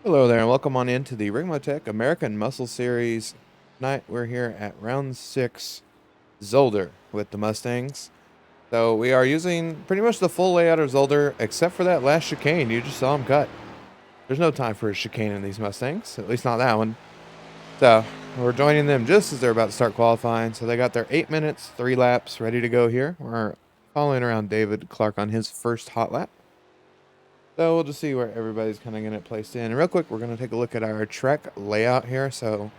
Hello there, and welcome on into the Ricmotech American Muscle Series. Tonight we're here at round 6, Zolder with the Mustangs. So we are using pretty much the full layout of Zolder, except for that last chicane. You just saw him cut. There's no time for a chicane in these Mustangs, at least not that one. So we're joining them just as they're about to start qualifying. So they got their 8 minutes, 3 laps ready to go here. We're following around David Clark on his first hot lap. So we'll just see where everybody's kind of going to get placed in. And real quick, we're going to take a look at our track layout here. So,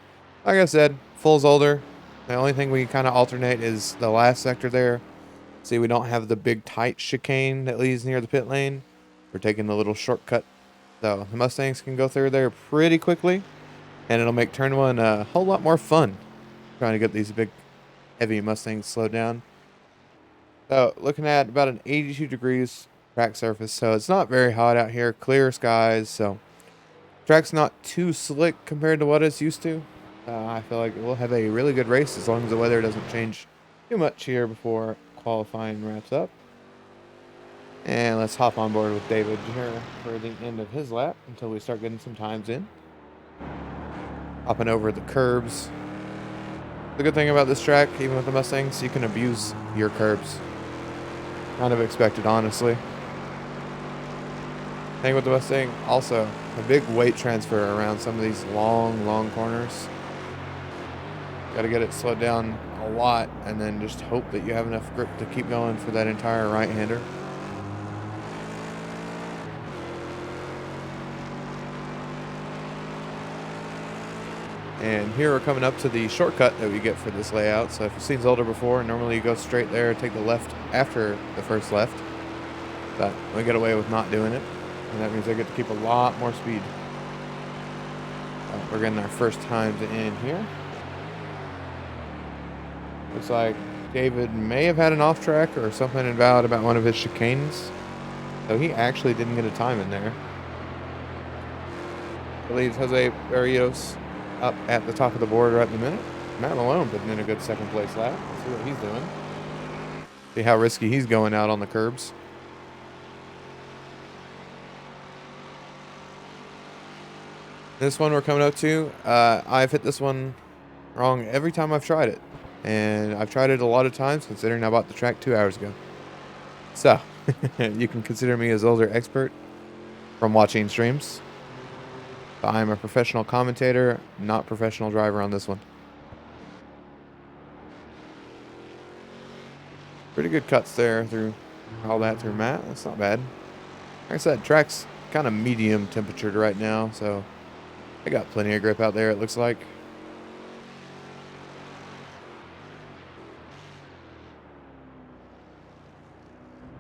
like I said, full Zolder. The only thing we kind of alternate is the last sector there. See, we don't have the big tight chicane that leads near the pit lane. We're taking the little shortcut. So the Mustangs can go through there pretty quickly. And it'll make turn one a whole lot more fun. Trying to get these big, heavy Mustangs slowed down. So looking at about an 82 degrees track surface, so it's not very hot out here, clear skies, so track's not too slick compared to what it's used to. I feel like we'll have a really good race as long as the weather doesn't change too much here before qualifying wraps up. And let's hop on board with David here for the end of his lap until we start getting some times in. Hopping over the curbs. The good thing about this track, even with the Mustangs, you can abuse your curbs. Kind of expected, honestly. Thing with the Mustang, also a big weight transfer around some of these long corners. Got to get it slowed down a lot and then just hope that you have enough grip to keep going for that entire right-hander. And here we're coming up to the shortcut that we get for this layout. So if you've seen Zolder before, normally you go straight there, take the left after the first left. But we get away with not doing it. And that means I get to keep a lot more speed. We're getting our first times in here. Looks like David may have had an off track or something invalid about one of his chicanes. So he actually didn't get a time in there. That leaves Jose Barrios up at the top of the board right in the minute. Matt Malone putting in a good second place lap. Let's see what he's doing. See how risky he's going out on the curbs. This one we're coming up to, I've hit this one wrong every time I've tried it. And I've tried it a lot of times considering I bought the track 2 hours ago. So, you can consider me a Zolder expert from watching streams. But I'm a professional commentator, not professional driver on this one. Pretty good cuts there through all that through Matt. That's not bad. Like I said, track's kind of medium temperatured right now, so I got plenty of grip out there, it looks like.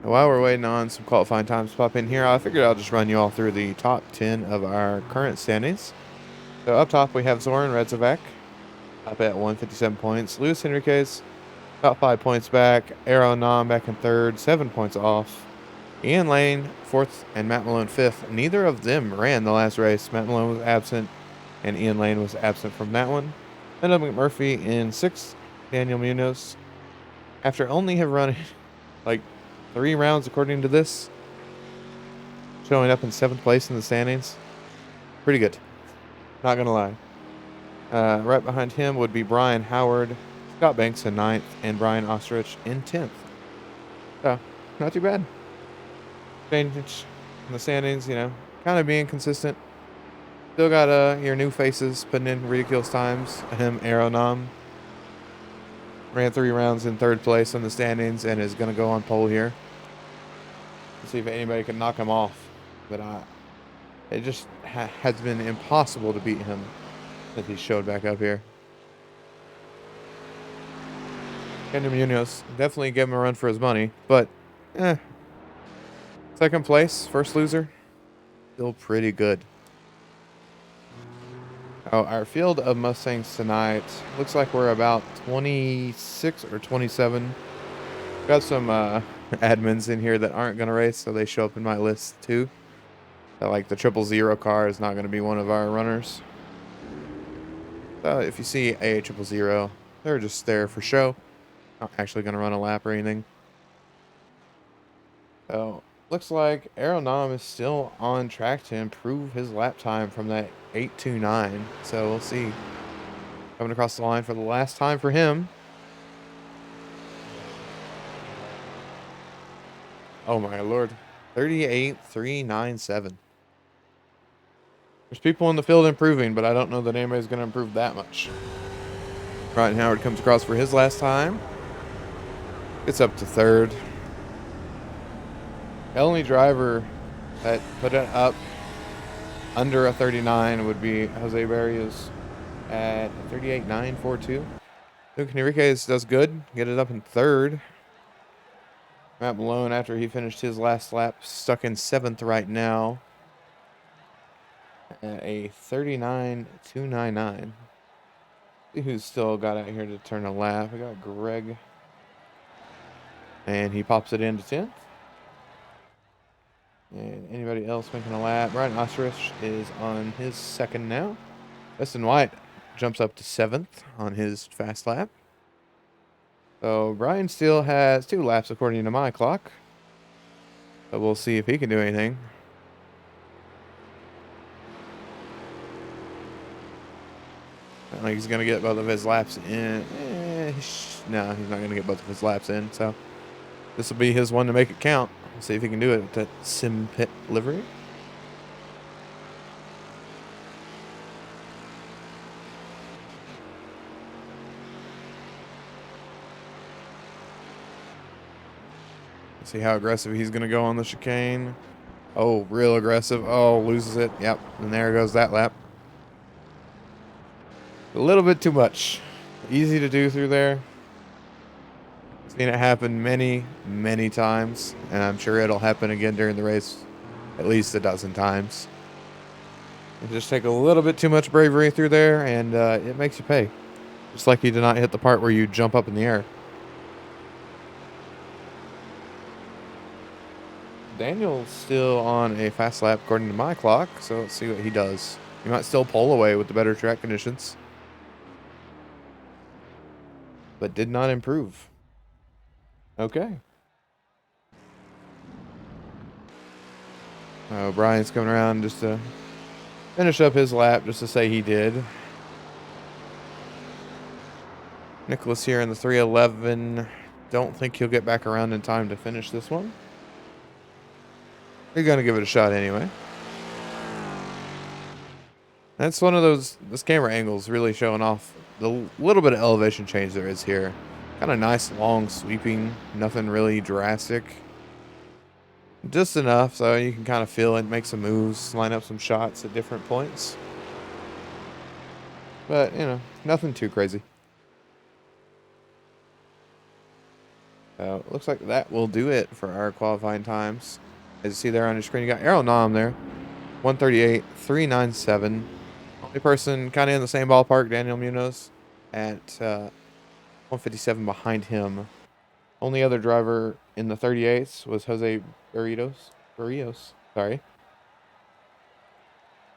And while we're waiting on some qualifying times to pop in here, I figured I'll just run you all through the top 10 of our current standings. So up top we have Zoran Redzovac up at 157 points. Luis Henriquez about 5 points back. Arrow Nam back in third, 7 points off. Ian Lane, 4th, and Matt Malone, 5th. Neither of them ran the last race. Matt Malone was absent, and Ian Lane was absent from that one. Mendo McMurphy in 6th. Daniel Munoz, after only have run like 3 rounds according to this, showing up in 7th place in the standings. Pretty good. Not going to lie. Right behind him would be Brian Howard, Scott Banks in 9th, and Brian Ostrich in 10th. So, not too bad. Change in the standings, you know, kind of being consistent. Still got your new faces putting in ridiculous times. Him, Aeronam, ran 3 rounds in 3rd place in the standings and is going to go on pole here. Let's see if anybody can knock him off. But it just has been impossible to beat him since he showed back up here. Daniel Munoz, definitely give him a run for his money, but 2nd place, first loser, still pretty good. Oh, our field of Mustangs tonight looks like we're about 26 or 27. Got some admins in here that aren't going to race, so they show up in my list too. Like the 000 car is not going to be one of our runners. If you see a 000, they're just there for show. Not actually going to run a lap or anything. So looks like Aeronom is still on track to improve his lap time from that 8:29. So we'll see. Coming across the line for the last time for him. Oh my lord. 38.397. There's people in the field improving, but I don't know that anybody's going to improve that much. Ryan Howard comes across for his last time. Gets up to third. The only driver that put it up under a 39 would be Jose Barrios at 38.942. Luke Enriquez does good. Get it up in third. Matt Malone, after he finished his last lap, stuck in seventh right now at a 39.299. See who's still got out here to turn a lap. We got Greg. And he pops it into 10th. And anybody else making a lap? Brian Osterich is on his second now. Weston White jumps up to 7th on his fast lap. So Brian still has 2 laps according to my clock. But we'll see if he can do anything. I don't think he's going to get both of his laps in. No, he's not going to get both of his laps in. So this will be his one to make it count. We'll see if he can do it with that Sim Pit livery. See how aggressive he's going to go on the chicane. Oh, real aggressive. Oh, loses it. Yep, and there goes that lap. A little bit too much. Easy to do through there. Seen it happen many, many times, and I'm sure it'll happen again during the race at least a dozen times. You just take a little bit too much bravery through there, and it makes you pay. Just like you did not hit the part where you jump up in the air. Daniel's still on a fast lap according to my clock, so let's see what he does. He might still pull away with the better track conditions, but did not improve. Okay. Brian's coming around just to finish up his lap, just to say he did. Nicholas here in the 311. Don't think he'll get back around in time to finish this one. You're going to give it a shot anyway. That's one of those, this camera angle's really showing off the little bit of elevation change there is here. Kind of nice, long, sweeping, nothing really drastic. Just enough so you can kind of feel it, make some moves, line up some shots at different points. But, you know, nothing too crazy. So, looks like that will do it for our qualifying times. As you see there on your screen, you got Errol Nom there. 138.397. Only person kind of in the same ballpark, Daniel Munoz, at 157 behind him. Only other driver in the 38s was Jose Barrios. Sorry.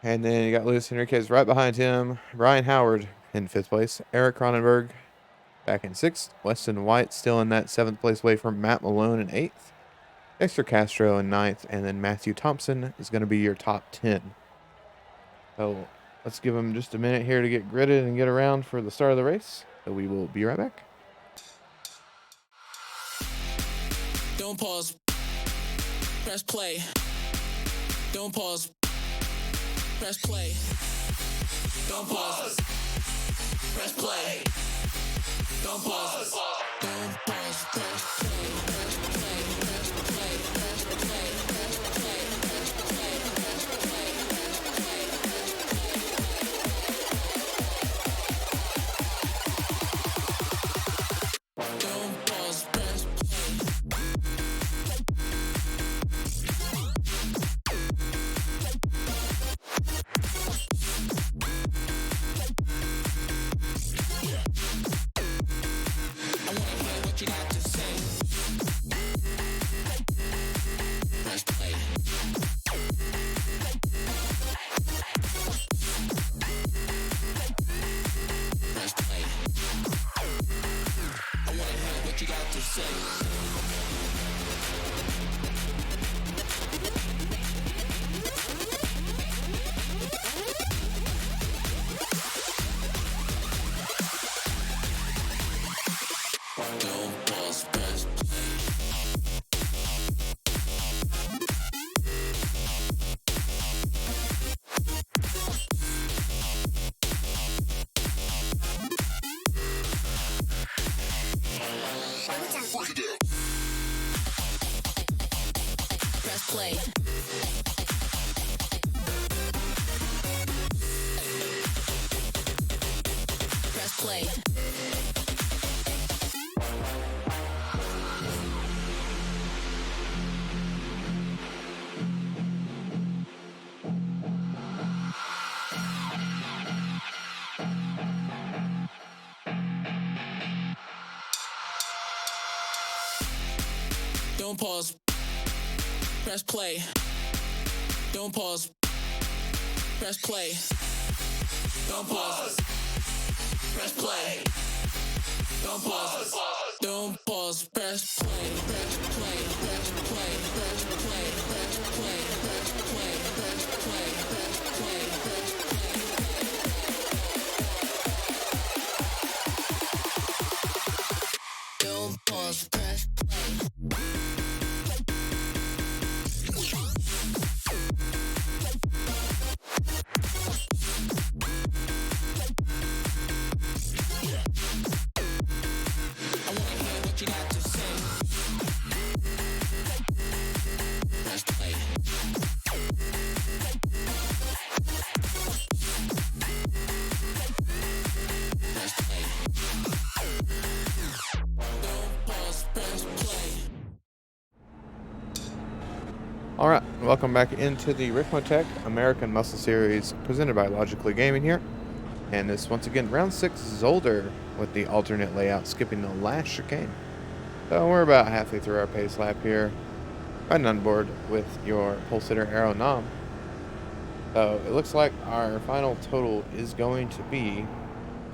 And then you got Luis Enriquez right behind him. Brian Howard in 5th place. Eric Cronenberg back in 6th. Weston White still in that 7th place away from Matt Malone in 8th. Dexter Castro in 9th, and then Matthew Thompson is going to be your top 10. So let's give him just a minute here to get gridded and get around for the start of the race. So we will be right back. Don't pause. Press play. Don't pause. Press play. Don't pause. Press play. Don't pause. Don't pause. Press play. Press play. Press play. Press play. Press play. Press play. Press play. Press play. Don't pause. Press what you got to say. Press play. Press play. I wanna hear what you got to say. Don't pause. Press play. Don't pause. Press play. Don't pause. Press play. Don't pause. Don't pause. Press play. Press play. Press play. Press play. Press play. Press play. Press play. Press play. Press play. Don't pause. Press play. Alright, welcome back into the Ricmotech American Muscle Series presented by Logically Gaming here. And this, once again, round 6 Zolder with the alternate layout, skipping the last chicane. So we're about halfway through our pace lap here. Riding on board with your pole sitter Arrow Nom. So it looks like our final total is going to be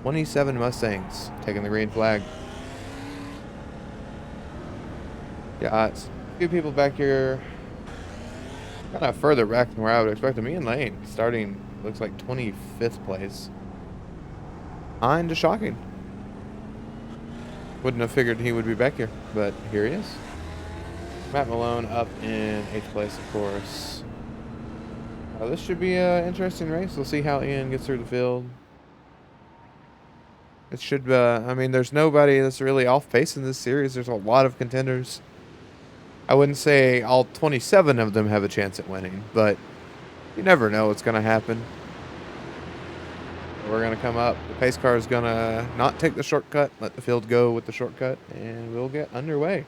27 Mustangs taking the green flag. Yeah, it's a few people back here. Kind of further back than where I would expect them. Me and Lane starting, looks like 25th place. Kinda shocking. Wouldn't have figured he would be back here, but here he is. Matt Malone up in 8th place, of course. This should be an interesting race. We'll see how Ian gets through the field. It should, I mean, there's nobody that's really off pace in this series. There's a lot of contenders. I wouldn't say all 27 of them have a chance at winning, but you never know what's going to happen. We're going to come up. The pace car is going to not take the shortcut, let the field go with the shortcut, and we'll get underway.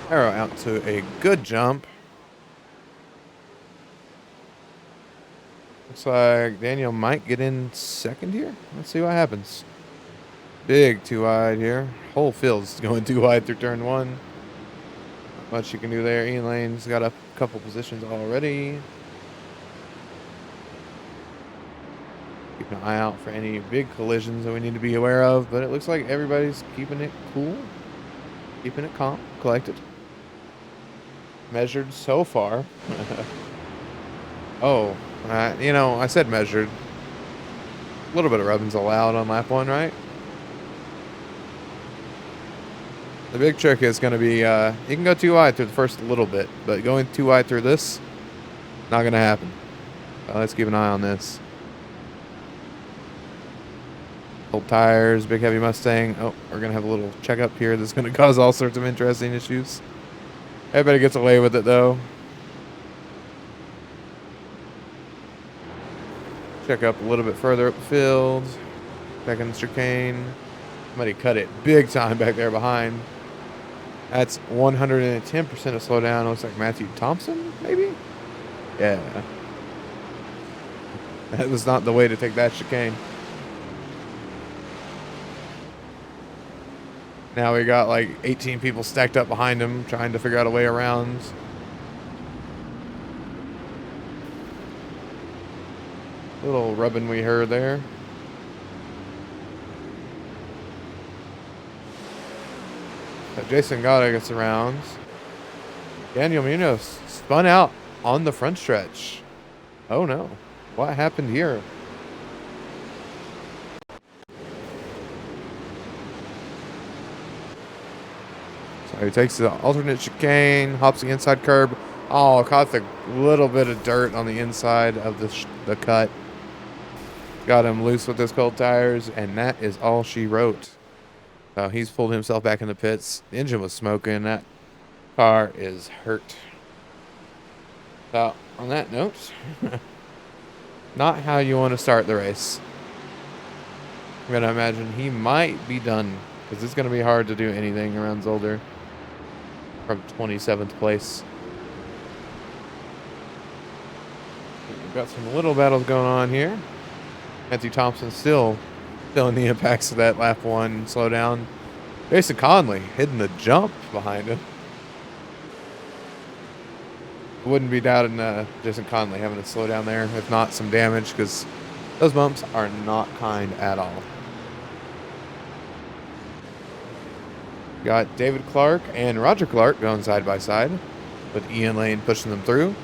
Arrow out to a good jump. Looks like Daniel might get in second here. Let's see what happens. Big too wide here. Whole field's going too wide through turn 1. Not much you can do there. Ian Lane's got a couple positions already. Keep an eye out for any big collisions that we need to be aware of, but it looks like everybody's keeping it cool. Keeping it calm, collected. Measured so far. Oh, you know, I said measured. A little bit of rubbing's allowed on lap 1, right? The big trick is going to be, you can go too wide through the first little bit, but going too wide through this, not going to happen. So let's keep an eye on this. Old tires, big heavy Mustang. Oh, we're going to have a little checkup here that's going to cause all sorts of interesting issues. Everybody gets away with it, though. Check up a little bit further up the field. Checking the chicane. Somebody cut it big time back there behind. That's 110% of slowdown. Looks like Matthew Thompson, maybe? Yeah. That was not the way to take that chicane. Now we got like 18 people stacked up behind him trying to figure out a way around. Little rubbing we heard there. Jason Gata gets around. Daniel Munoz spun out on the front stretch. Oh no. What happened here? So he takes the alternate chicane, hops the inside curb. Oh, caught the little bit of dirt on the inside of the cut. Got him loose with those cold tires, and that is all she wrote. So he's pulled himself back in the pits. The engine was smoking. That car is hurt. So, on that note, not how you want to start the race. I'm going to imagine he might be done, because it's going to be hard to do anything around Zolder from 27th place. got some little battles going on here. Matthew Thompson still feeling the impacts of that lap one slowdown. Jason Conley hitting the jump behind him. Wouldn't be doubting Jason Conley having to slow down there, if not some damage, because those bumps are not kind at all. Got David Clark and Roger Clark going side by side, with Ian Lane pushing them through.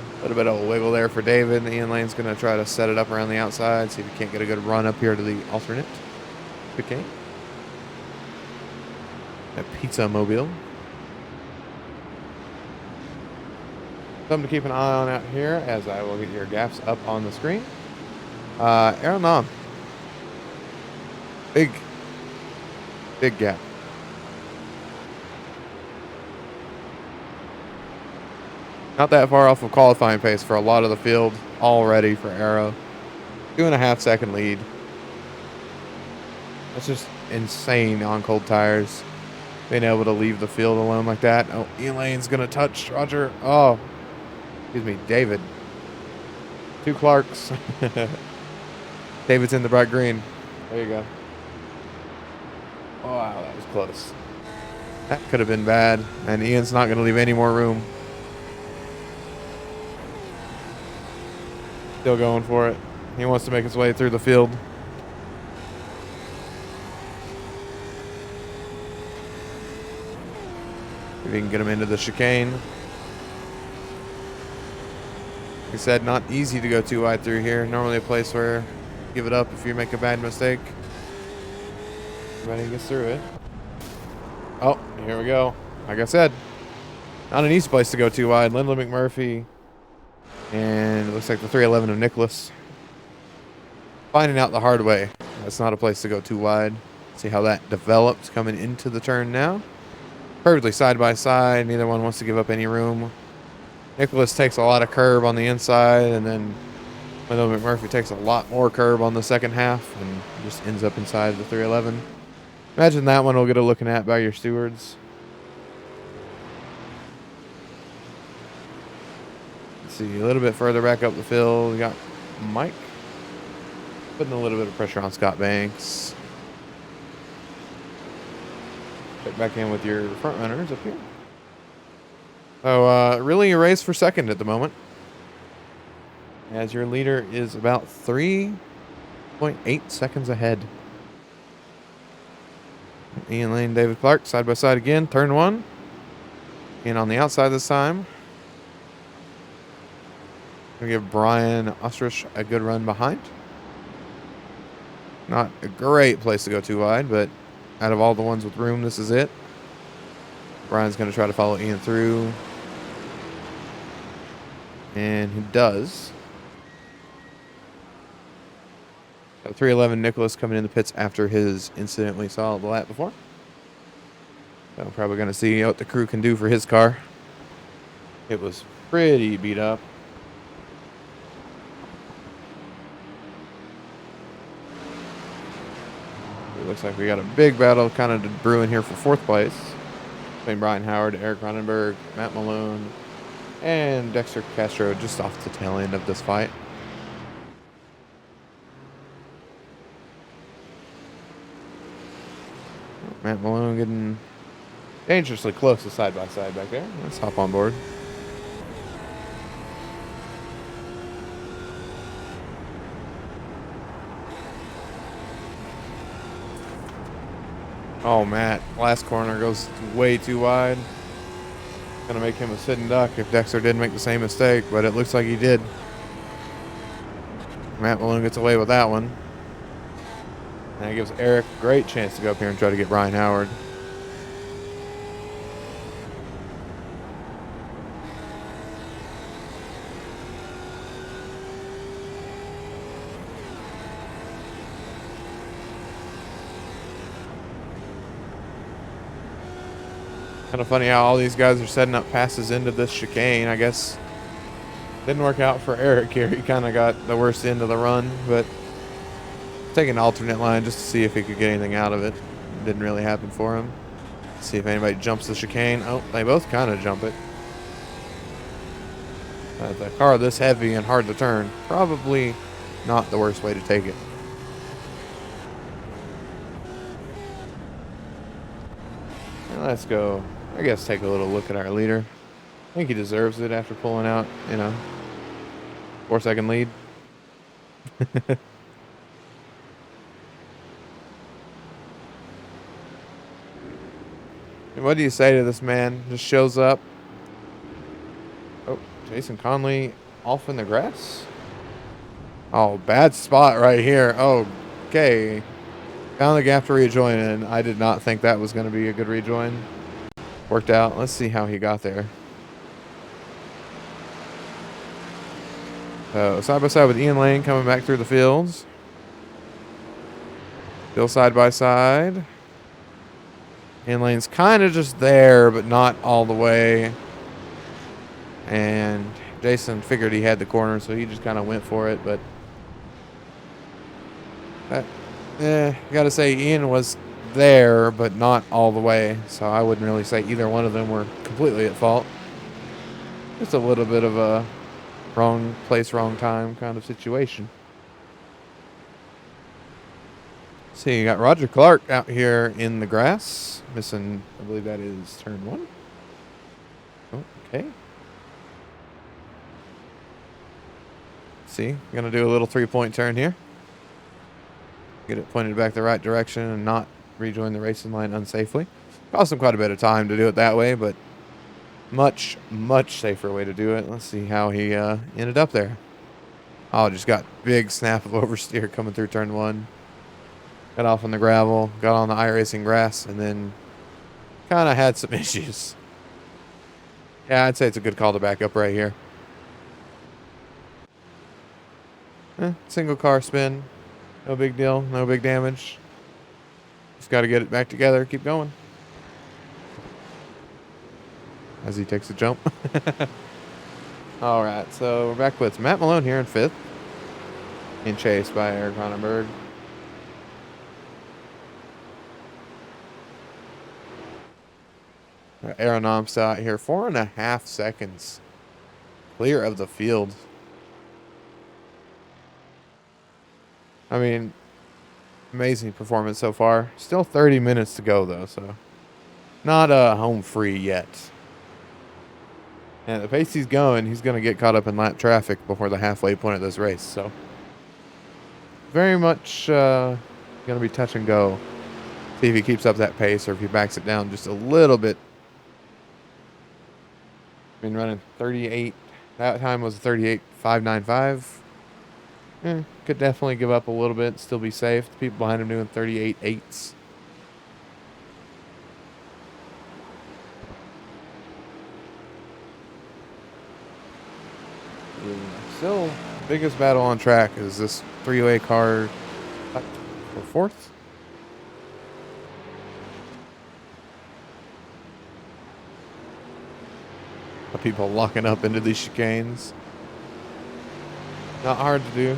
A little bit of a wiggle there for David. Ian Lane's going to try to set it up around the outside, see if he can't get a good run up here to the alternate. Okay. That pizza mobile. Something to keep an eye on out here as I will get your gaps up on the screen. Aaron Nom. Big gap. Not that far off of qualifying pace for a lot of the field already for Arrow. 2.5 second lead. That's just insane on cold tires. Being able to leave the field alone like that. Oh, Elaine's going to touch Roger. Oh, excuse me, David. 2 Clarks. David's in the bright green. There you go. Oh, wow, that was close. That could have been bad. And Ian's not going to leave any more room. Still going for it. He wants to make his way through the field. If he can get him into the chicane. Like I said, not easy to go too wide through here. Normally a place where you give it up if you make a bad mistake. Everybody gets through it. Oh, here we go. Like I said, not an easy place to go too wide. Lindley McMurphy. And it looks like the 311 of Nicholas. Finding out the hard way. That's not a place to go too wide. See how that develops coming into the turn now. Perfectly side by side. Neither one wants to give up any room. Nicholas takes a lot of curb on the inside, and then Lindley McMurphy takes a lot more curb on the second half and just ends up inside the 311. Imagine that one will get a looking at by your stewards. See, a little bit further back up the field, we got Mike putting a little bit of pressure on Scott Banks. Check back in with your front runners up here. So, really a race for second at the moment, as your leader is about 3.8 seconds ahead. Ian Lane, David Clark, side by side again, turn one. And on the outside this time. Gonna give Brian Ostrich a good run behind. Not a great place to go too wide, but out of all the ones with room, this is it. Brian's gonna try to follow Ian through. And he does. So 311 Nicholas coming in the pits after his incident we saw the lap before. So I'm probably gonna see what the crew can do for his car. It was pretty beat up. Looks like we got a big battle kind of brewing here for 4th place between Brian Howard, Eric Ronenberg, Matt Malone, and Dexter Castro just off the tail end of this fight. Matt Malone getting dangerously close to side by side back there. Let's hop on board. Oh, Matt, last corner goes way too wide. Gonna make him a sitting duck if Dexter didn't make the same mistake, but it looks like he did. Matt Malone gets away with that one. And it gives Eric a great chance to go up here and try to get Brian Howard. Kind of funny how all these guys are setting up passes into this chicane. I guess didn't work out for Eric here. He kind of got the worst end of the run, but taking an alternate line just to see if he could get anything out of it. Didn't really happen for him. See if anybody jumps the chicane. Oh, they both kind of jump it. The car this heavy and hard to turn, probably not the worst way to take it. And let's go, I guess, take a little look at our leader. I think he deserves it after pulling out, 4-second lead. And what do you say to this man? Just shows up. Oh, Jason Conley off in the grass. Oh, bad spot right here. Oh, okay. Found the gap to rejoin, and I did not think that was going to be a good rejoin. Worked out. Let's see how he got there. So, side by side with Ian Lane coming back through the fields. Still side by side. Ian Lane's kind of just there, but not all the way. And Jason figured he had the corner, so he just kind of went for it. But gotta say Ian was there, but not all the way. So I wouldn't really say either one of them were completely at fault. Just a little bit of a wrong place, wrong time kind of situation. See, you got Roger Clark out here in the grass. Missing, I believe that is turn 1. Okay. See, gonna do a little 3-point turn here. Get it pointed back the right direction and not rejoin the racing line unsafely. Cost him quite a bit of time to do it that way, but much, much safer way to do it. Let's see how he ended up there. Oh, just got big snap of oversteer coming through turn 1. Got off on the gravel, got on the iRacing grass, and then kind of had some issues. Yeah, I'd say it's a good call to back up right here. Single car spin. No big deal. No big damage. Just got to get it back together. Keep going. As he takes a jump. All right, so we're back with Matt Malone here in 5th. In chase by Eric Cronenberg. Aeronom's out here, 4.5 seconds clear of the field. I mean, amazing performance so far. Still 30 minutes to go though, so not home free yet. And at the pace he's going to get caught up in lap traffic before the halfway point of this race. So very much going to be touch and go. See if he keeps up that pace or if he backs it down just a little bit. Been running 38. That time was 38.595. Could definitely give up a little bit, still be safe. The people behind him doing 38.8s. Still, biggest battle on track is this 3-way car for 4th. People locking up into these chicanes. Not hard to do.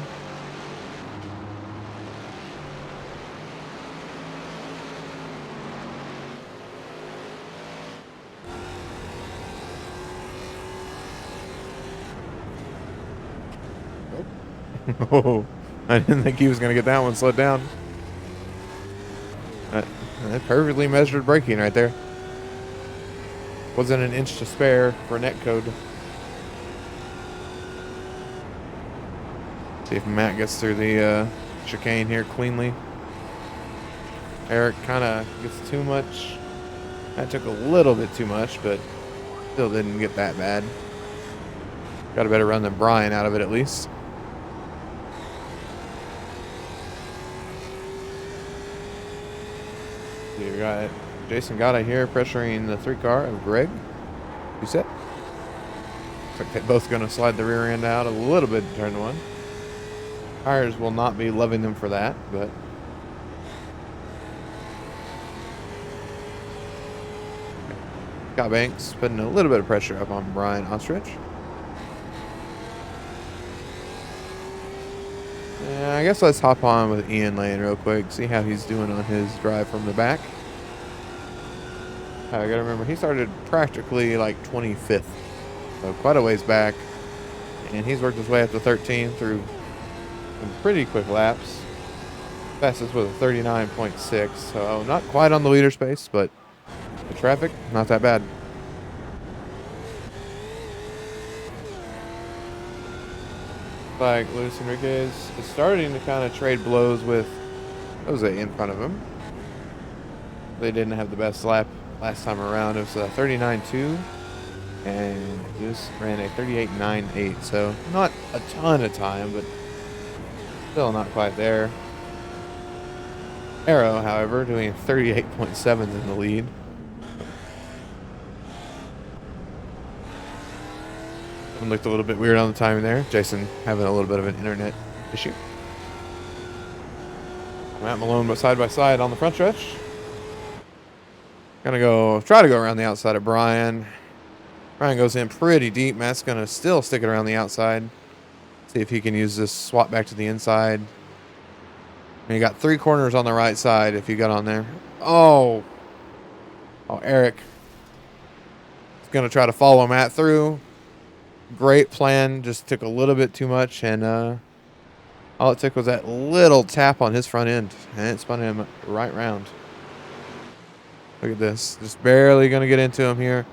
Oh, I didn't think he was going to get that one slowed down. That perfectly measured braking right there. Wasn't an inch to spare for netcode. See if Matt gets through the chicane here cleanly. Eric kind of gets too much. That took a little bit too much, but still didn't get that bad. Got a better run than Brian out of it at least. You got Jason Gata here pressuring the 3 car of Greg. You set. Looks like they're both going to slide the rear end out a little bit in turn 1. Tires will not be loving them for that, but Scott Banks putting a little bit of pressure up on Brian Ostrich. Yeah, I guess let's hop on with Ian Lane real quick, see how he's doing on his drive from the back. I gotta remember, he started practically like 25th, so quite a ways back. And he's worked his way up to 13 through some pretty quick laps. Fastest was a 39.6, so not quite on the leader space, but the traffic, not that bad. Like Luis Enriquez is starting to kind of trade blows with Jose in front of him. They didn't have the best lap last time around. It was a 39.2, and Luis ran a 38.98, so not a ton of time, but still not quite there. Arrow, however, doing 38.7 in the lead. It looked a little bit weird on the timing there. Jason having a little bit of an internet issue. Matt Malone side by side on the front stretch. Gonna try to go around the outside of Brian. Brian goes in pretty deep. Matt's gonna still stick it around the outside. See if he can use this swap back to the inside. And you got 3 corners on the right side if you got on there. Oh, Eric is gonna try to follow Matt through. Great plan. Just took a little bit too much, and all it took was that little tap on his front end, and it spun him right round. Look at this. Just barely going to get into him here.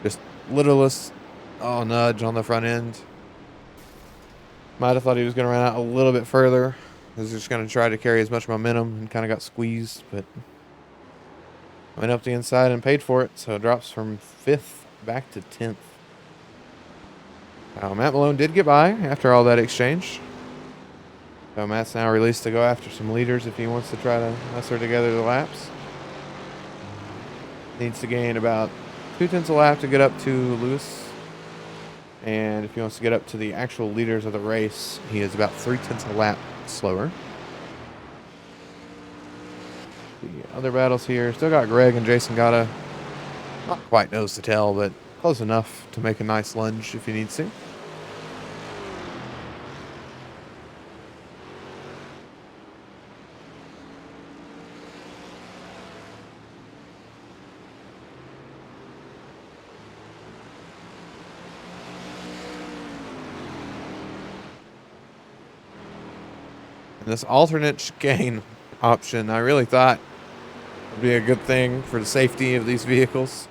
Just littlest, nudge on the front end. Might have thought he was going to run out a little bit further. He was just going to try to carry as much momentum and kind of got squeezed, but went up the inside and paid for it. So it drops from 5th back to 10th. Matt Malone did get by after all that exchange. So Matt's now released to go after some leaders if he wants to try to muster together the laps. Needs to gain about 0.2 a lap to get up to Lewis. And if he wants to get up to the actual leaders of the race, he is about 0.3 a lap slower. The other battles here, still got Greg and Jason Gotta. Not quite nose to tail, but close enough to make a nice lunge if he needs to. This alternate chicane option, I really thought would be a good thing for the safety of these vehicles,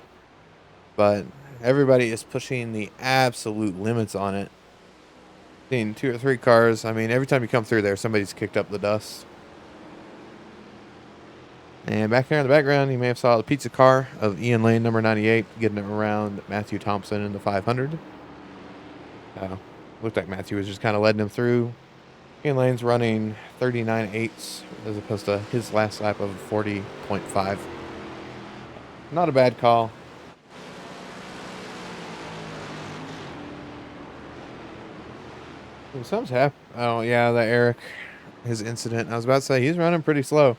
but everybody is pushing the absolute limits on it. Seen 2 or 3 cars. I mean, every time you come through there, somebody's kicked up the dust. And back there in the background, you may have saw the pizza car of Ian Lane, number 98, getting it around Matthew Thompson in the 500. Looked like Matthew was just kind of letting him through. Ian Lane's running 39.8 as opposed to his last lap of 40.5. Not a bad call. Something's happened. Oh, yeah, that Eric, his incident. I was about to say, he's running pretty slow.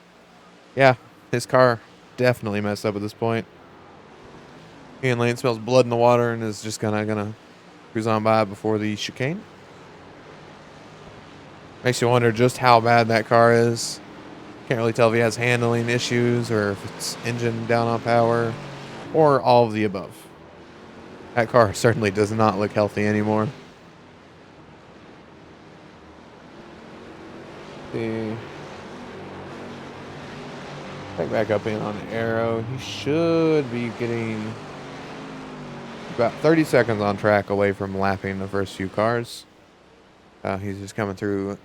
Yeah, his car definitely messed up at this point. Ian Lane smells blood in the water and is just gonna cruise on by before the chicane. Makes you wonder just how bad that car is. Can't really tell if he has handling issues or if it's engine down on power or all of the above. That car certainly does not look healthy anymore. See. Pick back up in on the arrow. He should be getting about 30 seconds on track away from lapping the first few cars. He's just coming through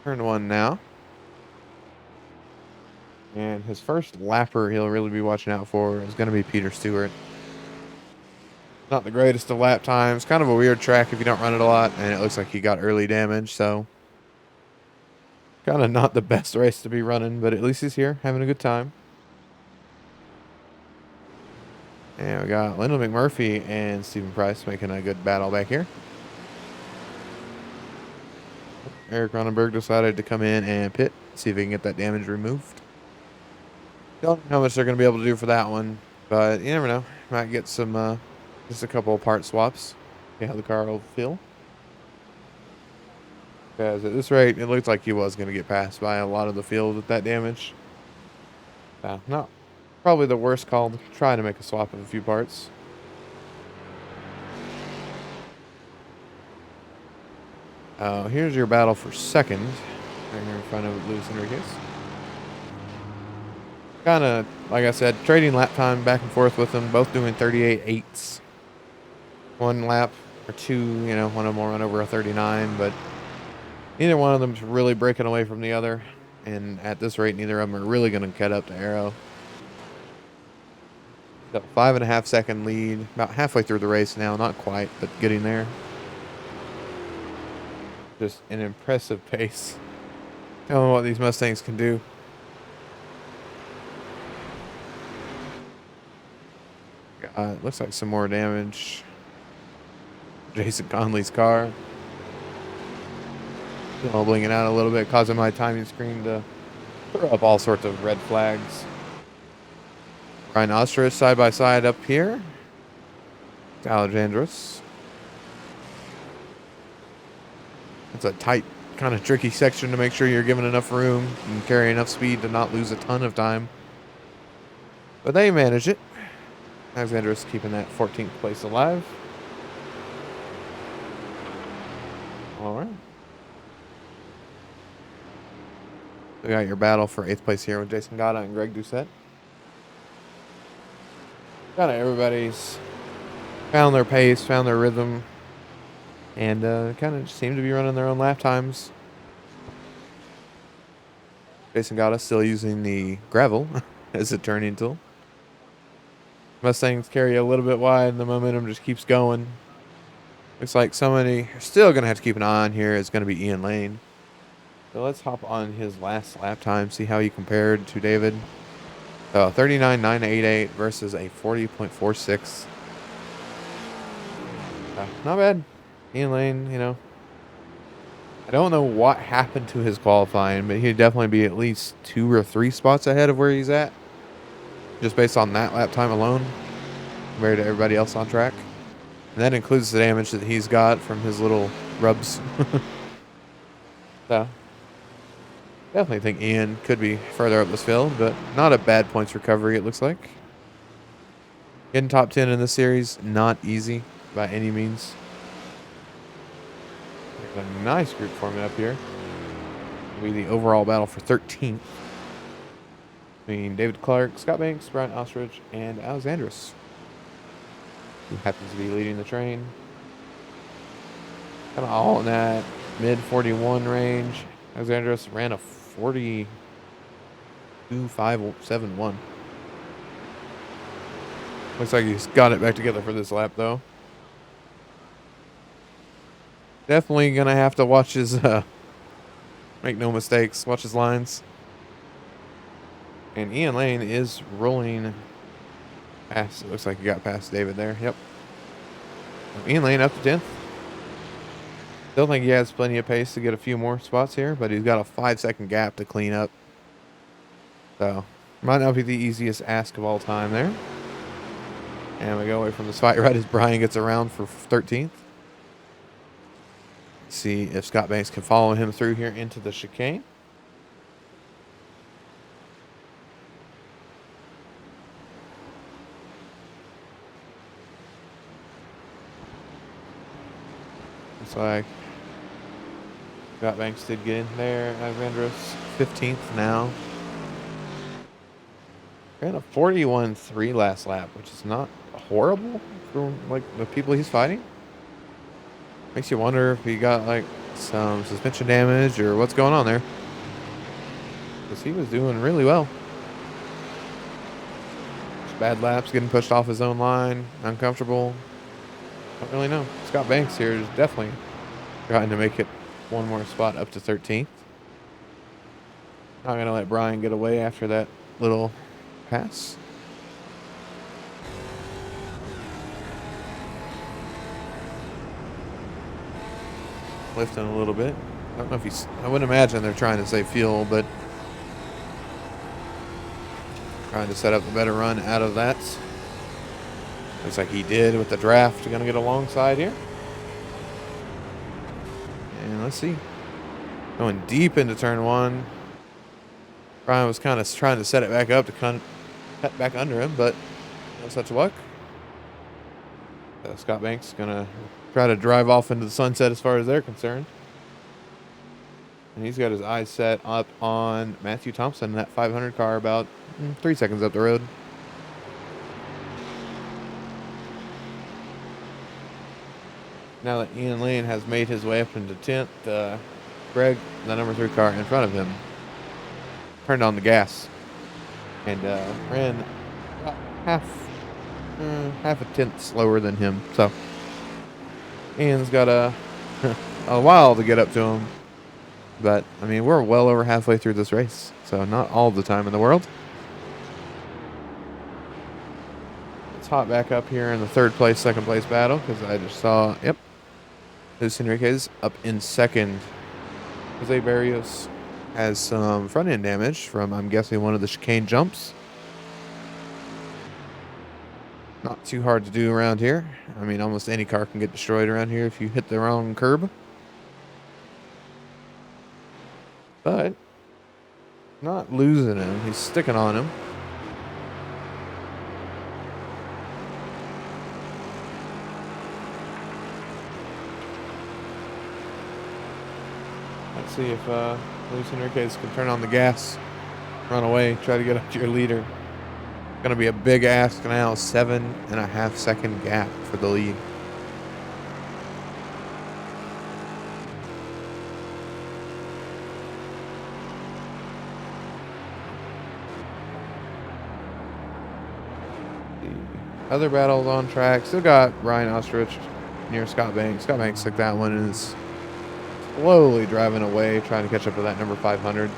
turn 1 now. And his first lapper he'll really be watching out for is going to be Peter Stewart. Not the greatest of lap times. Kind of a weird track if you don't run it a lot. And it looks like he got early damage, so kind of not the best race to be running, but at least he's here having a good time. And we got Lyndon McMurphy and Stephen Price making a good battle back here. Eric Ronenberg decided to come in and pit, see if he can get that damage removed. Don't know how much they're going to be able to do for that one, but you never know. Might get some, just a couple of part swaps. See how the car will feel. Because at this rate, it looked like he was going to get passed by a lot of the field with that damage. Not probably the worst call to try to make a swap of a few parts. Here's your battle for second. Right here in front of Luis Enriquez. Kind of, like I said, trading lap time back and forth with them. Both doing 38.8s. One lap or two, one of them will run over a 39, but neither one of them's really breaking away from the other. And at this rate, neither of them are really going to cut up to Arrow. Got a 5.5-second lead. About halfway through the race now. Not quite, but getting there. Just an impressive pace. Tell me what these Mustangs can do. Looks like some more damage. Jason Conley's car. Bubbling it out a little bit, causing my timing screen to throw up all sorts of red flags. Ryan Ostrich side by side up here. It's Alejandros. It's a tight, kind of tricky section to make sure you're given enough room and carry enough speed to not lose a ton of time. But they manage it. Alexandros keeping that 14th place alive. All right. We got your battle for 8th place here with Jason Gata and Greg Doucette. Kind of everybody's found their pace, found their rhythm, and kind of seem to be running their own lap times. Jason Gata still using the gravel as a turning tool. Mustangs carry a little bit wide, and the momentum just keeps going. Looks like somebody still going to have to keep an eye on here is going to be Ian Lane. So let's hop on his last lap time, see how he compared to David. 39.988 versus a 40.46. Not bad. Ian Lane, I don't know what happened to his qualifying, but he'd definitely be at least 2 or 3 spots ahead of where he's at. Just based on that lap time alone, compared to everybody else on track. And that includes the damage that he's got from his little rubs. So, definitely think Ian could be further up this field, but not a bad points recovery, it looks like. Getting top 10 in this series, not easy by any means. There's a nice group forming up here. It'll be the overall battle for 13th. Between David Clark, Scott Banks, Brian Ostrich, and Alexandros, who happens to be leading the train. Kind of all in that mid 41 range. Alexandros ran a 42.571. Looks like he's got it back together for this lap, though. Definitely gonna have to watch his make no mistakes, watch his lines. And Ian Lane is rolling past. It looks like he got past David there. Yep. Ian Lane up to 10th. Still think he has plenty of pace to get a few more spots here, but he's got a 5-second gap to clean up. So, might not be the easiest ask of all time there. And we go away from this fight right as Brian gets around for 13th. See if Scott Banks can follow him through here into the chicane. Looks like Scott Banks did get in there. Alexandros 15th now. Ran a 41.3 last lap, which is not horrible for like the people he's fighting. Makes you wonder if he got like some suspension damage or what's going on there. Because he was doing really well. Just bad laps, getting pushed off his own line, uncomfortable. Don't really know. Scott Banks here is definitely trying to make it one more spot up to 13th. Not going to let Brian get away after that little pass. Lifting a little bit. I don't know if he's... I wouldn't imagine they're trying to save fuel, but trying to set up a better run out of that. Looks like he did with the draft. Going to get alongside here. And let's see. Going deep into turn 1. Brian was kind of trying to set it back up to cut back under him, but no such luck. Scott Banks going to try to drive off into the sunset as far as they're concerned. And he's got his eyes set up on Matthew Thompson in that 500 car about 3 seconds up the road. Now that Ian Lane has made his way up into 10th, Greg, the number 3 car in front of him, turned on the gas and ran about half a tenth slower than him. So Ian's got a while to get up to him. But, I mean, we're well over halfway through this race, so not all the time in the world. Let's hop back up here in the third place, second place battle, because I just saw, yep, Luis Enriquez up in second. Jose Barrios has some front end damage from, I'm guessing, one of the chicane jumps. Not too hard to do around here. I mean, almost any car can get destroyed around here if you hit the wrong curb. But not losing him. He's sticking on him. Let's see if Luis Enriquez can turn on the gas, run away, try to get up to your leader. Going to be a big ask now. 7.5 second gap for the lead. Other battles on track. Still got Ryan Ostrich near Scott Banks. Scott Banks took that one and is slowly driving away, trying to catch up to that number 500.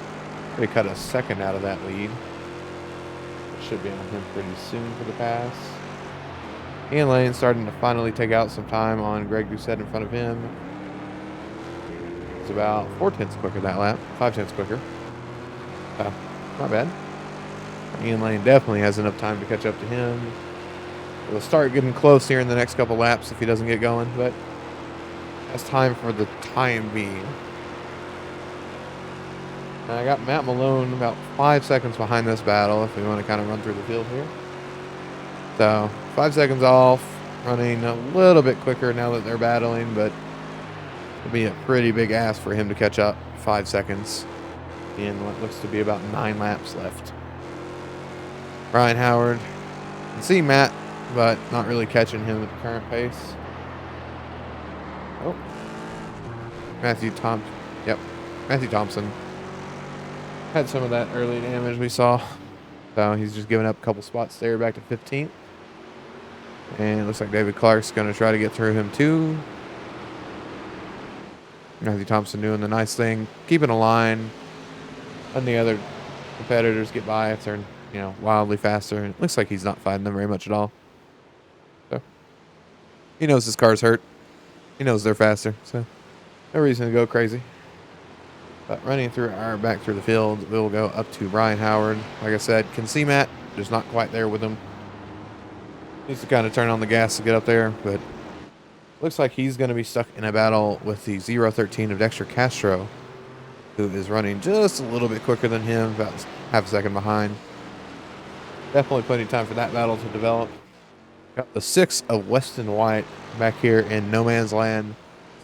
They cut a second out of that lead. It should be on him pretty soon for the pass. Ian Lane starting to finally take out some time on Greg Doucette in front of him. It's about 4/10 quicker that lap. 5/10 quicker. Not bad. Ian Lane definitely has enough time to catch up to him. It'll start getting close here in the next couple laps if he doesn't get going, but that's time for the time being. And I got Matt Malone about 5 seconds behind this battle if we want to kind of run through the field here. So 5 seconds off, running a little bit quicker now that they're battling, but it'll be a pretty big ask for him to catch up. 5 seconds in what looks to be about 9 laps left. Brian Howard, you can see Matt, but not really catching him at the current pace. Oh. Matthew Thompson had some of that early damage we saw. So he's just giving up a couple spots there back to 15th. And it looks like David Clark's going to try to get through him too. Matthew Thompson doing the nice thing, keeping a line, letting the other competitors get by if they're, wildly faster. And it looks like he's not fighting them very much at all. So he knows his car's hurt. He knows they're faster, so no reason to go crazy. But running back through the field, we'll go up to Brian Howard. Like I said, can see Matt, just not quite there with him. Needs to kind of turn on the gas to get up there, but looks like he's going to be stuck in a battle with the 013 of Dexter Castro, who is running just a little bit quicker than him, about half a second behind. Definitely plenty of time for that battle to develop. Got the 6 of Weston White back here in no man's land,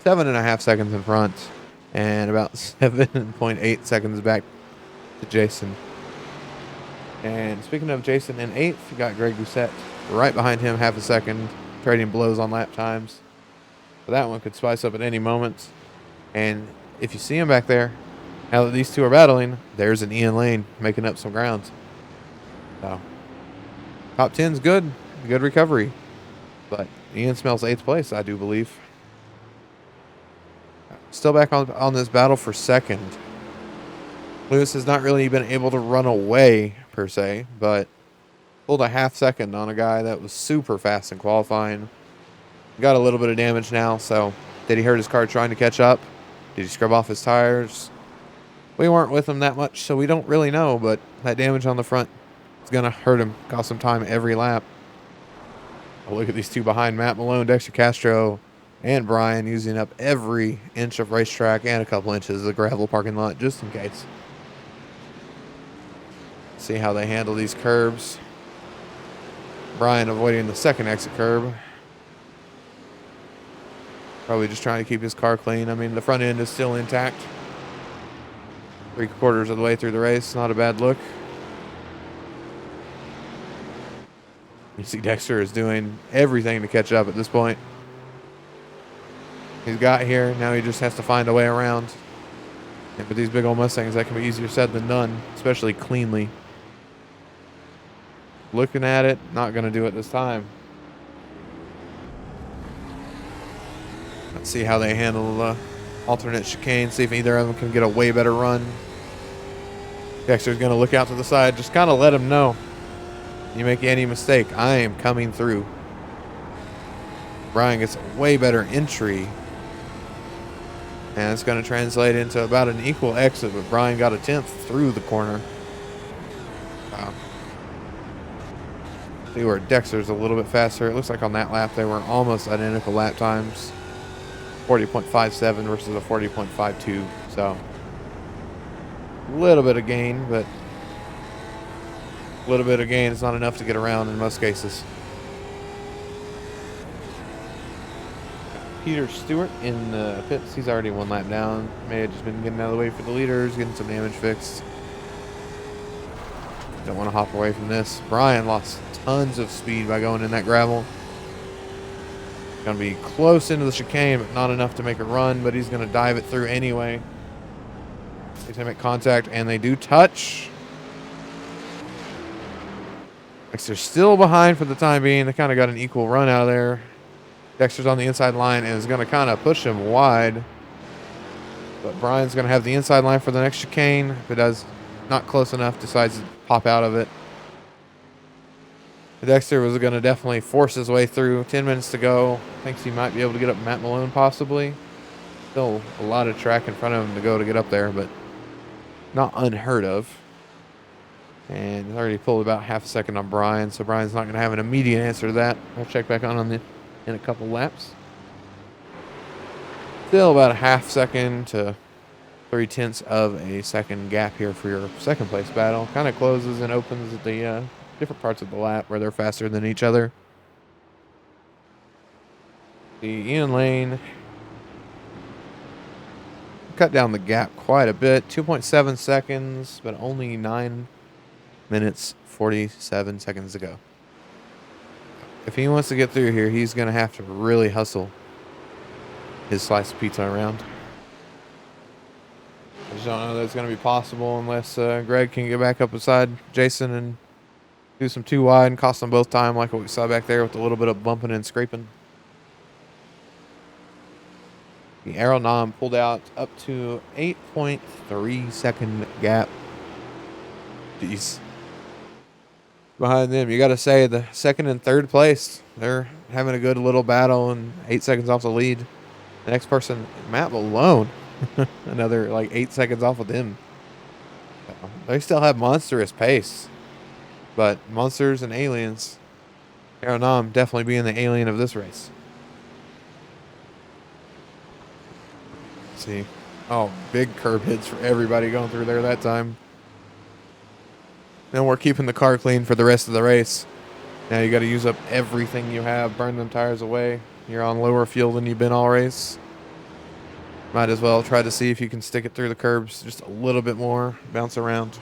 7.5 seconds in front, and about 7.8 seconds back to Jason. And speaking of Jason in 8th, you got Greg Doucette right behind him, half a second, trading blows on lap times. So that one could spice up at any moment. And if you see him back there, now that these two are battling, there's an Ian Lane making up some ground. So top 10's good recovery. But Ian smells 8th place, I do believe. Still back on this battle for second. Lewis has not really been able to run away, per se, but pulled a half second on a guy that was super fast in qualifying. Got a little bit of damage now, so did he hurt his car trying to catch up? Did he scrub off his tires? We weren't with him that much, so we don't really know, but that damage on the front is going to hurt him, cost him time every lap. Oh, look at these two behind Matt Malone, Dexter Castro, and Brian using up every inch of racetrack and a couple inches of gravel parking lot just in case. See how they handle these curbs. Brian avoiding the second exit curb. Probably just trying to keep his car clean. I mean, the front end is still intact. 3/4 of the way through the race. Not a bad look. You see Dexter is doing everything to catch up at this point. He's got here. Now he just has to find a way around. And with these big old Mustangs, that can be easier said than done, especially cleanly. Looking at it, not going to do it this time. Let's see how they handle the alternate chicane. See if either of them can get a way better run. Dexter's going to look out to the side. Just kind of let him know. You make any mistake, I am coming through. Brian gets a way better entry. And it's going to translate into about an equal exit, but Brian got a 10th through the corner. Wow. See where Dexter's a little bit faster. It looks like on that lap they were almost identical lap times. 40.57 versus a 40.52. So a little bit of gain, but a little bit of gain is not enough to get around in most cases. Peter Stewart in the pits. He's already one lap down. May have just been getting out of the way for the leaders, getting some damage fixed. Don't want to hop away from this. Brian lost tons of speed by going in that gravel. Going to be close into the chicane, but not enough to make a run, but he's going to dive it through anyway. They make contact, and they do touch. Dexter's still behind for the time being. They kind of got an equal run out of there. Dexter's on the inside line and is going to kind of push him wide. But Brian's going to have the inside line for the next chicane. If it does not close enough, decides to pop out of it. Dexter was going to definitely force his way through. 10 minutes to go. Thinks he might be able to get up Matt Malone possibly. Still a lot of track in front of him to go to get up there, but not unheard of. And he's already pulled about half a second on Brian, so Brian's not going to have an immediate answer to that. I'll check back on the in a couple laps. Still about a half second to 3/10 of a second gap here for your second place battle. Kind of closes and opens at the different parts of the lap where they're faster than each other. The Ian Lane cut down the gap quite a bit. 2.7 seconds, but only 9 minutes 47 seconds to go. If he wants to get through here, he's going to have to really hustle his slice of pizza around. I just don't know that it's going to be possible unless Greg can get back up beside Jason and do some too wide and cost them both time like what we saw back there with a little bit of bumping and scraping. The Aeronom pulled out up to 8.3 second gap. Jeez. Behind them, you got to say the second and third place, they're having a good little battle and 8 seconds off the lead. The next person, Matt Malone, another like 8 seconds off with him. They still have monstrous pace, but monsters and aliens. Aeronom definitely being the alien of this race. Let's see. Oh, big curb hits for everybody going through there that time. And we're keeping the car clean for the rest of the race. Now you got to use up everything you have, burn them tires away. You're on lower fuel than you've been all race. Might as well try to see if you can stick it through the curbs just a little bit more, bounce around.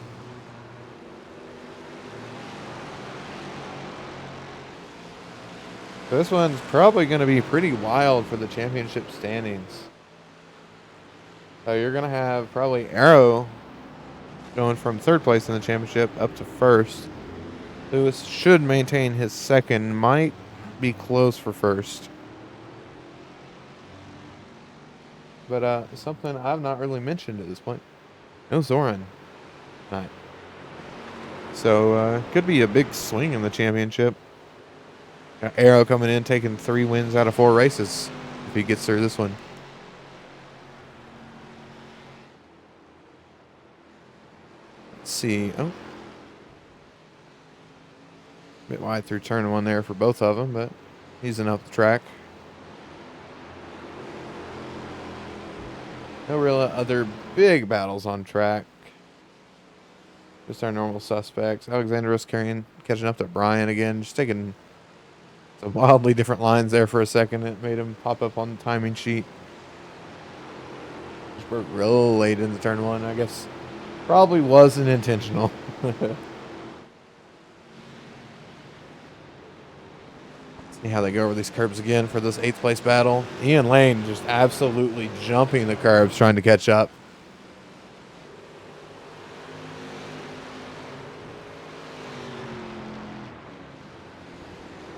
So this one's probably going to be pretty wild for the championship standings. So you're going to have probably Arrow going from third place in the championship up to first. Lewis should maintain his second, might be close for first. But something I've not really mentioned at this point. No Zoran tonight. So could be a big swing in the championship. Got Arrow coming in, taking 3 wins out of 4 races if he gets through this one. See. Oh. Bit wide through turn 1 there for both of them, but easing up the track. No real other big battles on track. Just our normal suspects. Alexander was catching up to Brian again. Just taking some wildly different lines there for a second. It made him pop up on the timing sheet. Just broke real late into turn 1, I guess. Probably wasn't intentional. See how they go over these curbs again for this 8th place battle. Ian Lane just absolutely jumping the curbs trying to catch up.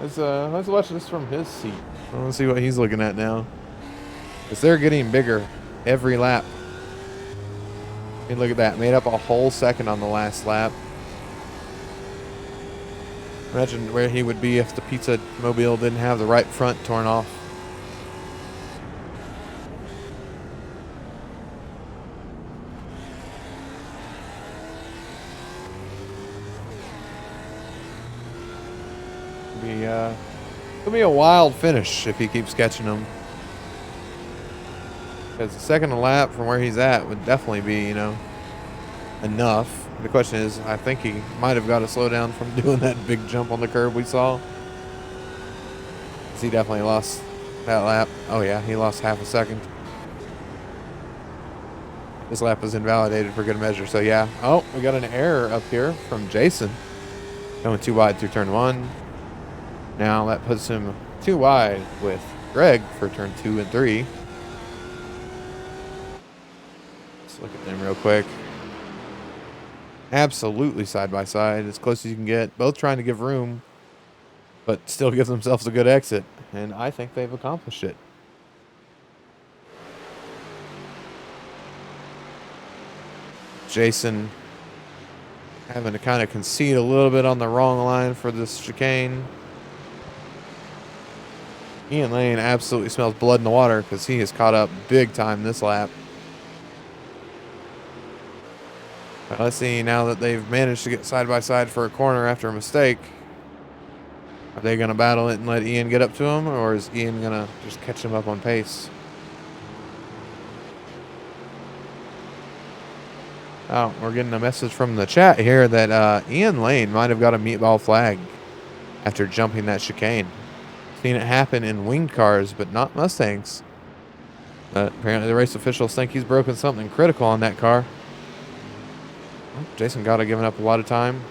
Let's watch this from his seat. I want to see what he's looking at now. Because they're getting bigger every lap. I mean, look at that. Made up a whole second on the last lap. Imagine where he would be if the pizza mobile didn't have the right front torn off. It'll be a wild finish if he keeps catching them. Because the second lap from where he's at would definitely be, you know, enough. The question is, I think he might have got to slow down from doing that big jump on the curb we saw. Because he definitely lost that lap. Oh yeah, he lost half a second. This lap was invalidated for good measure. So yeah. Oh, we got an error up here from Jason. Going too wide through turn 1. Now that puts him too wide with Greg for turn 2 and 3. Let's look at them real quick. Absolutely side by side, as close as you can get. Both trying to give room, but still give themselves a good exit. And I think they've accomplished it. Jason having to kind of concede a little bit on the wrong line for this chicane. Ian Lane absolutely smells blood in the water because he has caught up big time this lap. But let's see now that they've managed to get side by side for a corner after a mistake. Are they going to battle it and let Ian get up to him, or is Ian going to just catch him up on pace? Oh, we're getting a message from the chat here that Ian Lane might have got a meatball flag after jumping that chicane. Seen it happen in winged cars, but not Mustangs. But apparently the race officials think he's broken something critical on that car. Oh, Jason Gotta giving up a lot of time.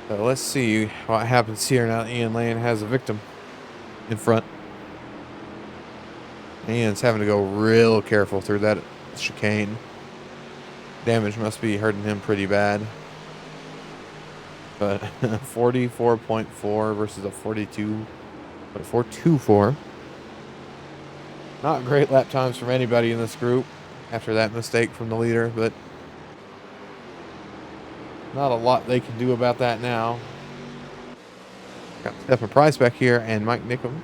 So let's see what happens here now that Ian Lane has a victim in front. Ian's having to go real careful through that chicane. Damage must be hurting him pretty bad. But 44.4 versus a 42.424. Not great lap times from anybody in this group after that mistake from the leader, but not a lot they can do about that now. Got Stephen Price back here and Mike Nickham.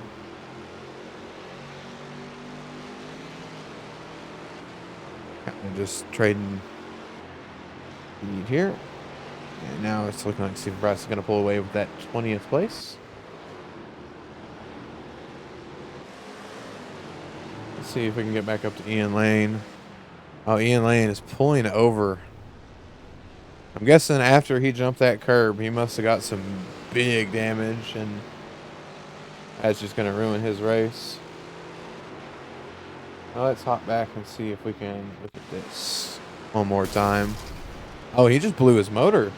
Kind of just trading lead here. And now it's looking like Stephen Price is going to pull away with that 20th place. Let's see if we can get back up to Ian Lane. Oh, Ian Lane is pulling over. I'm guessing after he jumped that curb, he must have got some big damage, and that's just going to ruin his race. Now let's hop back and see if we can look at this one more time. Oh, he just blew his motor.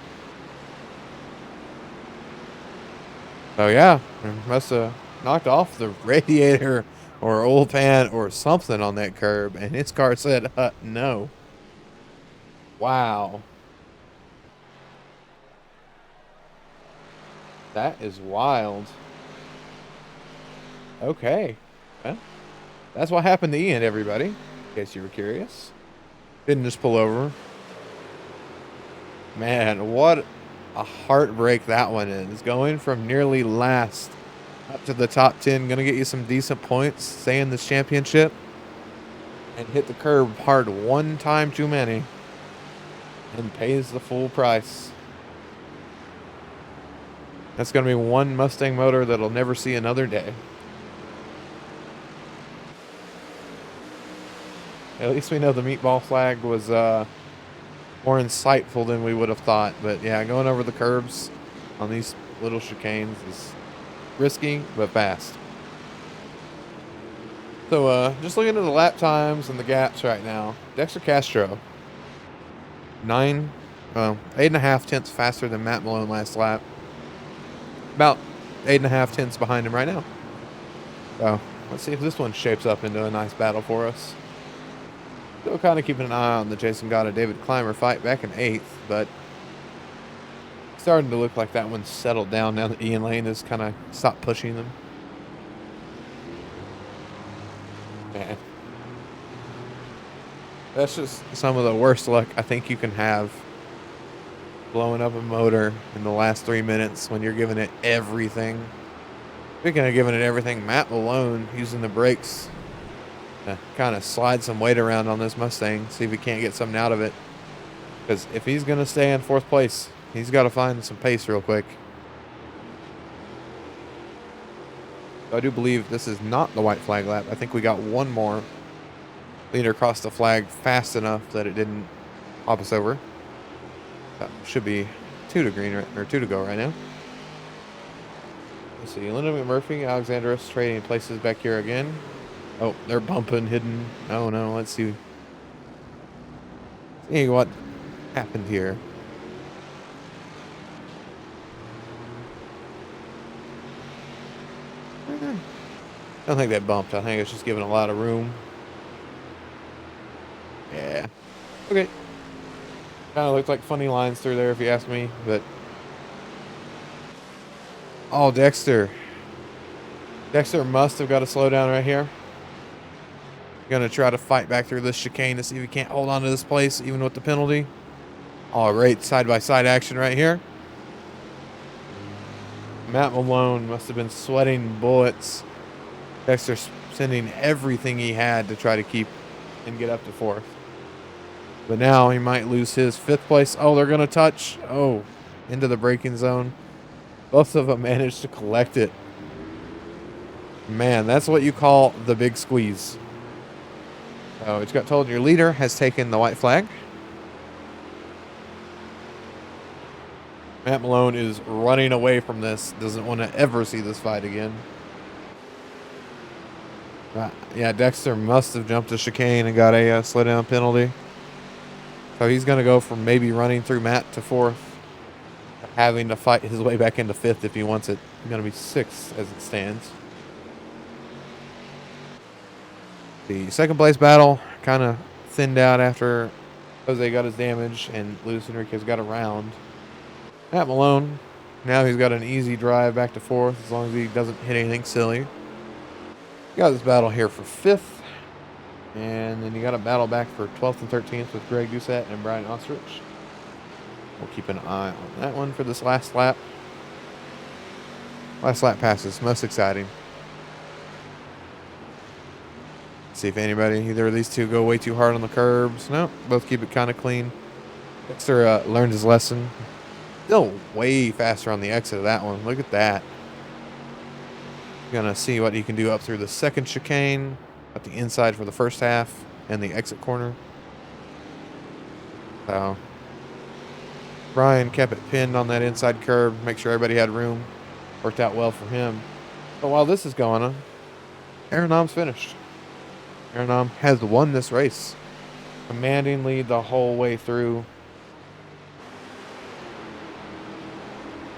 Oh yeah, must have knocked off the radiator or oil pan or something on that curb, and his car said no. Wow. That is wild. Okay. Well, that's what happened to Ian, everybody, in case you were curious. Didn't just pull over. Man, what a heartbreak that one is. Going from nearly last up to the top 10. Going to get you some decent points. Stay in this championship. And hit the curb hard one time too many. And pays the full price. That's going to be one Mustang motor that'll never see another day. At least we know the meatball flag was more insightful than we would have thought. But yeah, going over the curbs on these little chicanes is risky but fast. So, just looking at the lap times and the gaps right now. Dexter Castro, 8.5 tenths faster than Matt Malone last lap. About 8.5 tenths behind him right now. So, let's see if this one shapes up into a nice battle for us. Still kind of keeping an eye on the Jason Gotta David Clymer fight back in 8th, but starting to look like that one's settled down now that Ian Lane has kind of stopped pushing them. Man. That's just some of the worst luck I think you can have, blowing up a motor in the last 3 minutes when you're giving it everything. Speaking of giving it everything, Matt Malone using the brakes to kind of slide some weight around on this Mustang, see if he can't get something out of it. Because if he's going to stay in 4th place, he's got to find some pace real quick. I do believe this is not the white flag lap. I think we got one more leader cross the flag fast enough that it didn't hop us over. That should be 2 to green or 2 to go right now. Let's see. Linda McMurphy, Alexandros trading places back here again. Oh, they're bumping, hidden. Oh no, let's see. See what happened here. I don't think that bumped. I think it's just giving a lot of room. Yeah. Okay. Kind of looked like funny lines through there if you ask me, but... Oh, Dexter. Dexter must have got to slow down right here. Gonna try to fight back through this chicane to see if he can't hold on to this place even with the penalty. All right, side-by-side action right here. Matt Malone must have been sweating bullets. Dexter sending everything he had to try to keep and get up to 4th. But now he might lose his 5th place. Oh, they're going to touch. Oh, into the braking zone. Both of them managed to collect it. Man, that's what you call the big squeeze. So it got told your leader has taken the white flag. Matt Malone is running away from this. Doesn't want to ever see this fight again. Yeah, Dexter must have jumped a chicane and got a slow down penalty. So he's going to go from maybe running through Matt to 4th, having to fight his way back into 5th if he wants it. He's going to be 6th as it stands. The 2nd place battle kind of thinned out after Jose got his damage and Luis Enriquez got around. Matt Malone, now he's got an easy drive back to 4th as long as he doesn't hit anything silly. Got this battle here for 5th. And then you got a battle back for 12th and 13th with Greg Doucette and Brian Ostrich. We'll keep an eye on that one for this last lap. Last lap passes, most exciting. See if anybody, either of these two go way too hard on the curbs. No, both keep it kind of clean. Dexter learned his lesson. Still way faster on the exit of that one. Look at that. Gonna see what he can do up through the 2nd chicane, at the inside for the first half, and the exit corner. So Brian kept it pinned on that inside curb, make sure everybody had room. Worked out well for him. But while this is going on, Aeronom's finished. Aeronom has won this race. Commanding lead the whole way through.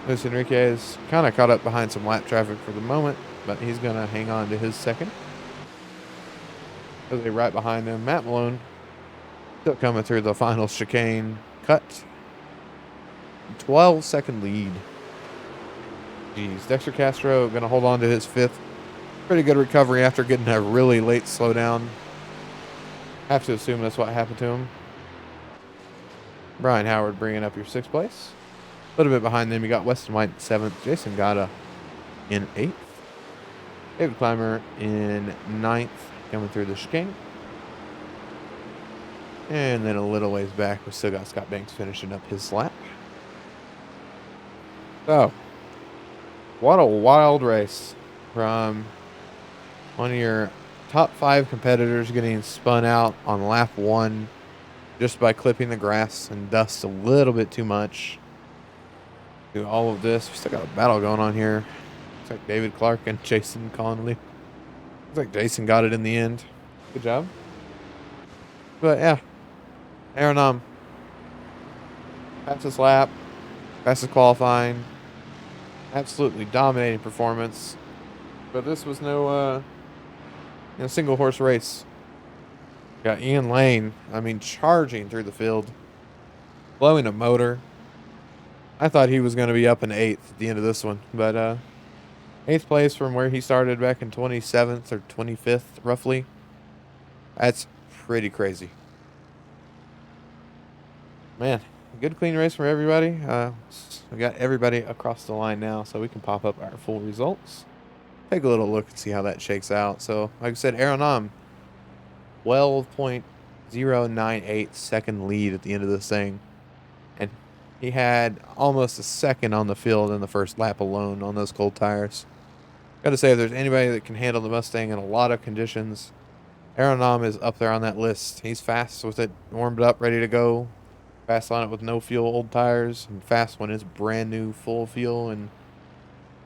Luis Enriquez kind of caught up behind some lap traffic for the moment, but he's going to hang on to his 2nd. Jose right behind him. Matt Malone still coming through the final chicane cut. 12-second lead. Jeez, Dexter Castro going to hold on to his 5th. Pretty good recovery after getting a really late slowdown. Have to assume that's what happened to him. Brian Howard bringing up your 6th place. A little bit behind them, you got Weston White in 7th. Jason Gotta in 8th. David Clymer in 9th, coming through the chicane. And then a little ways back, we still got Scott Banks finishing up his lap. So, what a wild race from one of your top 5 competitors getting spun out on lap 1 just by clipping the grass and dust a little bit too much. Do all of this. We still got a battle going on here. It's like David Clark and Jason Connolly Looks like Jason got it in the end. Good job. But yeah, Aaron, fastest lap, fastest qualifying, absolutely dominating performance. But this was no single horse race. Got Ian Lane, I mean, charging through the field, blowing a motor. I thought he was going to be up in eighth at the end of this one, but eighth place from where he started back in 27th or 25th, roughly. That's pretty crazy. Man, good clean race for everybody. We got everybody across the line now, so we can pop up our full results. Take a little look and see how that shakes out. So, like I said, Aaron, 12.098 second lead at the end of this thing. And he had almost a second on the field in the first lap alone on those cold tires. Got to say, if there's anybody that can handle the Mustang in a lot of conditions, Aaron is up there on that list. He's fast with it, warmed up, ready to go. Fast on it with no fuel, old tires, and fast when it's brand new, full fuel, and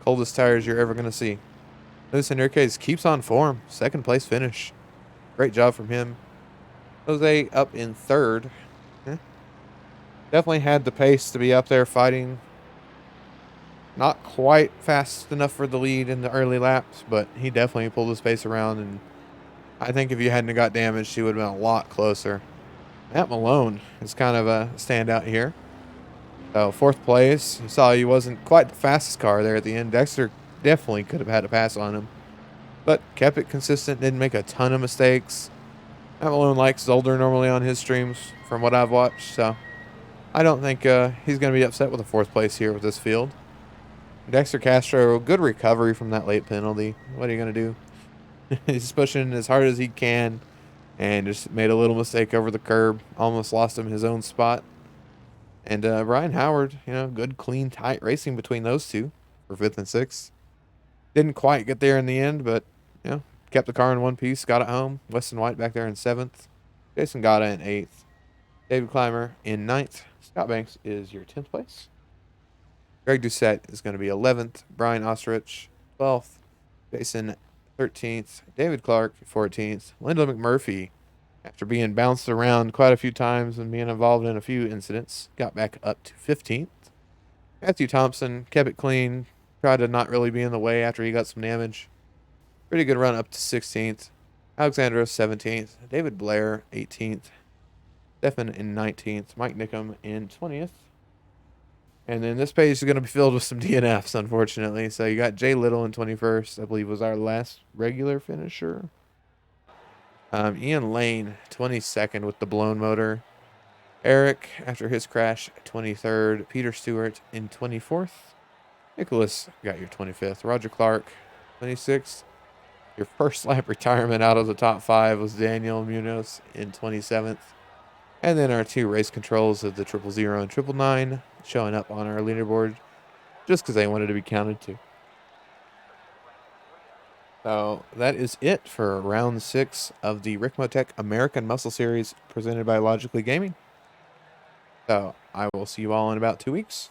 coldest tires you're ever going to see. Luis Enriquez keeps on form. Second place finish. Great job from him. Jose up in third. Definitely had the pace to be up there fighting. Not quite fast enough for the lead in the early laps, but he definitely pulled his pace around, and I think if you hadn't got damaged, he would have been a lot closer. Matt Malone is kind of a standout here. So fourth place. You saw he wasn't quite the fastest car there at the end. Dexter definitely could have had a pass on him, but kept it consistent. Didn't make a ton of mistakes. Matt Malone likes Zolder normally on his streams from what I've watched, so I don't think he's going to be upset with a fourth place here with this field. Dexter Castro, good recovery from that late penalty. What are you going to do? He's pushing as hard as he can and just made a little mistake over the curb. Almost lost him his own spot. And Ryan Howard, good, clean, tight racing between those two for 5th and 6th. Didn't quite get there in the end, but, kept the car in one piece, got it home. Weston White back there in 7th. Jason Gata in 8th. David Clymer in 9th. Scott Banks is your 10th place. Greg Doucette is going to be 11th. Brian Osterich, 12th. Jason, 13th. David Clark, 14th. Lyndon McMurphy, after being bounced around quite a few times and being involved in a few incidents, got back up to 15th. Matthew Thompson kept it clean. Tried to not really be in the way after he got some damage. Pretty good run up to 16th. Alexandra, 17th. David Blair, 18th. Stefan in 19th. Mike Nickham in 20th. And then this page is going to be filled with some DNFs, unfortunately. So you got Jay Little in 21st, I believe was our last regular finisher. Ian Lane, 22nd with the blown motor. Eric, after his crash, 23rd. Peter Stewart in 24th. Nicholas got your 25th. Roger Clark, 26th. Your first lap retirement out of the top 5 was Daniel Munoz in 27th. And then our 2 race controls of the 000 and 999 showing up on our leaderboard just because they wanted to be counted too. So that is it for round 6 of the Ricmotech American Muscle Series presented by Logically Gaming. So I will see you all in about 2 weeks.